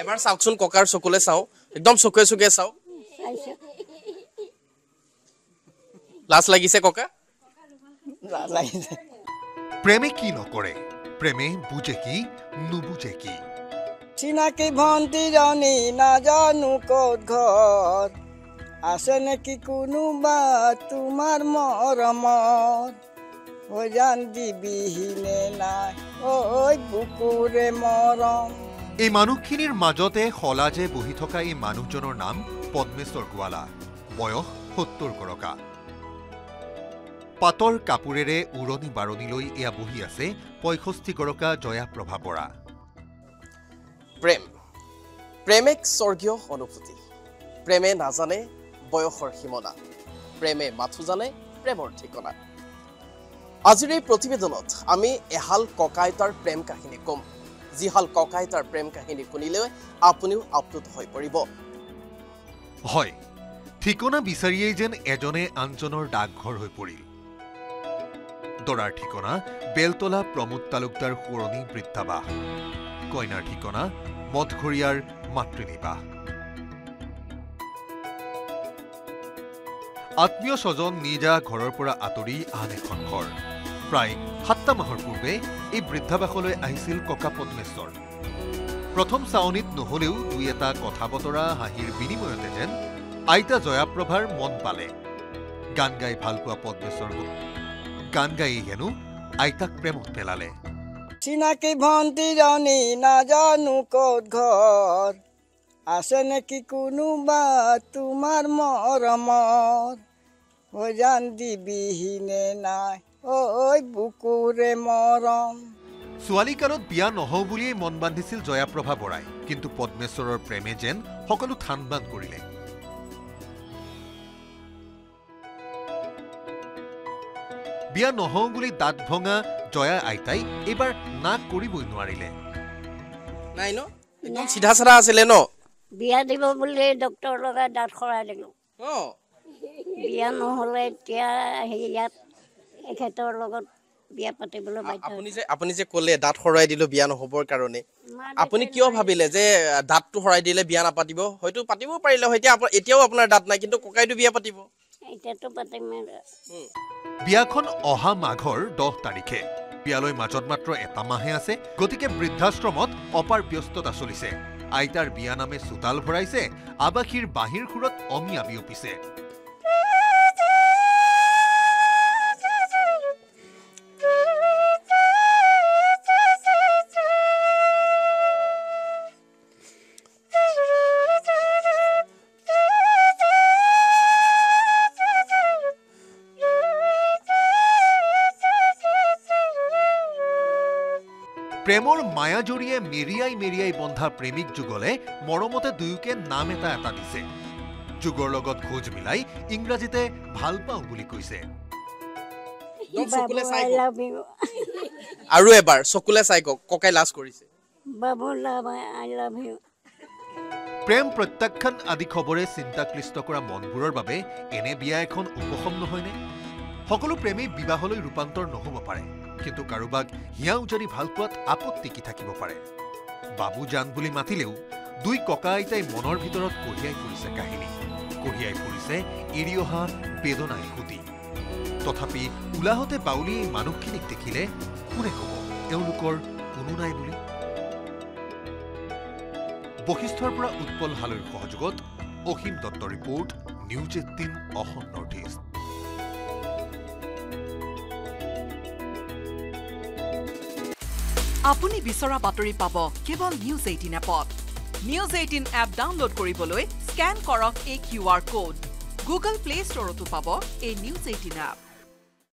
এবাৰ চাওকচোন ককাৰ চকুলে চাও একদম চকুৱে চকুৱে চাও লাজ লাগিছে ককা লাজ লাগিছে প্ৰেমে কি নকৰে প্ৰেমে বুজে কি নুবুজে কি চিনাকি ভন্টি জনী নাজানো ক'ত ঘৰ আছে নেকি কোনোবা তোমাৰ মৰমত ঐ জান দিবিহিনে নাই ঐ বুকুৰে মৰম এই মানুহখিনিৰ মাজতে সলাজে বহি থকা এই মানুহজনৰ নাম পদ্মেশ্বৰ গোৱালা বয়স ৭০ গৰকা পাতৰ কাপোৰেৰে উৰণি বাৰণিলৈ এয়া বহি আছে ৬৫ গৰকা জয়াপ্ৰভা বৰা প্ৰেম প্ৰেমিক স্বৰ্গীয় অনুভূতি প্ৰেমে নাজানে বয়সৰ সীমনা প্ৰেমে মাথো জানে প্ৰেমৰ ঠিকনা আজিৰ এই প্ৰতিবেদনত আমি এহাল ককাইতাৰ প্ৰেম কাহিনী কম যিহাল ককাইতাৰ প্ৰেম কাহিনী শুনিলে আপুনিও আপ্লুত হৈ পৰিব হয় ঠিকনা বিচাৰিয়েই যেন এজনে আনজনৰ ডাকঘৰ হৈ পৰিল দৰাৰ ঠিকনা বেলতলা প্ৰমোদ তালুকদাৰ সুৰণী বৃদ্ধাবাস কইনাৰ ঠিকনা মঠঘৰীয়াৰ মাতৃনিবাস আত্মীয় স্বজন নিজা ঘৰৰ পৰা আঁতৰি আন এখন ঘৰ প্ৰায় ৭ মাহৰ পূৰ্বে এই বৃদ্ধাবাসলৈ আহিছিল ককা পদ্মেশ্বৰ প্ৰথম চাউনিত নহলেও দুই এটা কথা বতৰা হাঁহিৰ বিনিময়তে যেন আইতা জয়াপ্ৰভাৰ মন পালে গান গাই ভাল পোৱা পদ্মেশ্বৰ গান গাই হেনো আইতাক প্ৰেমত পেলালে চিনাকি ভন্টি জনী নাজানো ক'ত ঘৰ আছে নেকি কোনোবা তোমাৰ মৰমত ঐ জান দিবিহিনে নাই ঐ বুকুৰে মৰম ছোৱালীকালত বিয়া নহওঁ বুলিয়েই মন বান্ধিছিল জয়াপ্ৰভা বৰাই কিন্তু পদ্মেশ্বৰৰ প্ৰেমে যেন সকলো থান বান কৰিলে বিয়া নহওঁ বুলি দাঁত ভঙা জয়া আইতাই এইবাৰ নাক কৰিবই নোৱাৰিলে নাই ন একদম সিধা সাধা আছিলে ন বিয়া দিব বুলি ডক্টৰ লগাই দাঁত খৰাই দিলো বিয়া নহ'লে এতিয়া ইয়াত এখেতৰ লগত বিয়া পাতিবলৈ বাধ্য আপুনি যে ক'লে দাঁত হৰাই দিলো বিয়া নহবৰ কাৰণে আপুনি কিয় ভাবিলে যে দাঁতটো হৰাই দিলে বিয়া নাপাতিব হয়তো পাতিব পাৰিলে হয় এতিয়াও আপোনাৰ দাঁত নাই কিন্তু ককাইটো বিয়া পাতিব এতিয়াতো পাতিম বিয়াখন অহা মাঘৰ 10 তাৰিখে বিয়ালৈ মাজত মাত্ৰ এটা মাহে আছে গতিকে বৃদ্ধাশ্ৰমত অপাৰ ব্যস্ততা চলিছে আইতাৰ বিয়া নামে চোতাল ভৰাইছে আবাসীৰ বাহিৰ খুৰত অমিয়া বিয়পিছে প্ৰেমৰ মায়াজৰিয়ে মেৰিয়াই বন্ধা প্ৰেমিক যুগলে মৰমতে দুয়োকে নাম এটা দিছে যুগৰ লগত খোজ মিলাই ইংৰাজীতে ভাল পাওঁ বুলি কৈছে আৰু এবাৰ চকুলে চাই ককাই লাজ কৰিছে প্ৰেম প্ৰত্যাখ্যান আদি খবৰে চিন্তাক্লিষ্ট কৰা মনবোৰৰ বাবে এনে বিয়া এখন উপশম নহয়নে সকলো প্ৰেমী বিবাহলৈ ৰূপান্তৰ নহব পাৰে কিন্তু কাৰোবাক হিয়া উজাৰি ভাল পোৱাত আপত্তি কি থাকিব পাৰে বাবু জান বুলি মাতিলেও দুই ককা আইতাই মনৰ ভিতৰত কঢ়িয়াই ফুৰিছে কাহিনী কঢ়িয়াই ফুৰিছে এৰি অহা বেদনাই সুতি তথাপি উলাহতে বাউলি এই মানুহখিনিক দেখিলে কোনে ক'ব এওঁলোকৰ কোনো নাই বুলি বশিষ্ঠৰ পৰা উৎপল হালৈৰ সহযোগত Asim Dutta report news 18 Assam north east আপুনি বিচৰা বাতৰি পাব কেৱল নিউজ 18 এপত নিউজ 18 এপ ডাউনলোড কৰিবলৈ স্ক্যান কৰক এই QR কোড গুগল প্লে ষ্টৰতো পাব এই নিউজ 18 এপ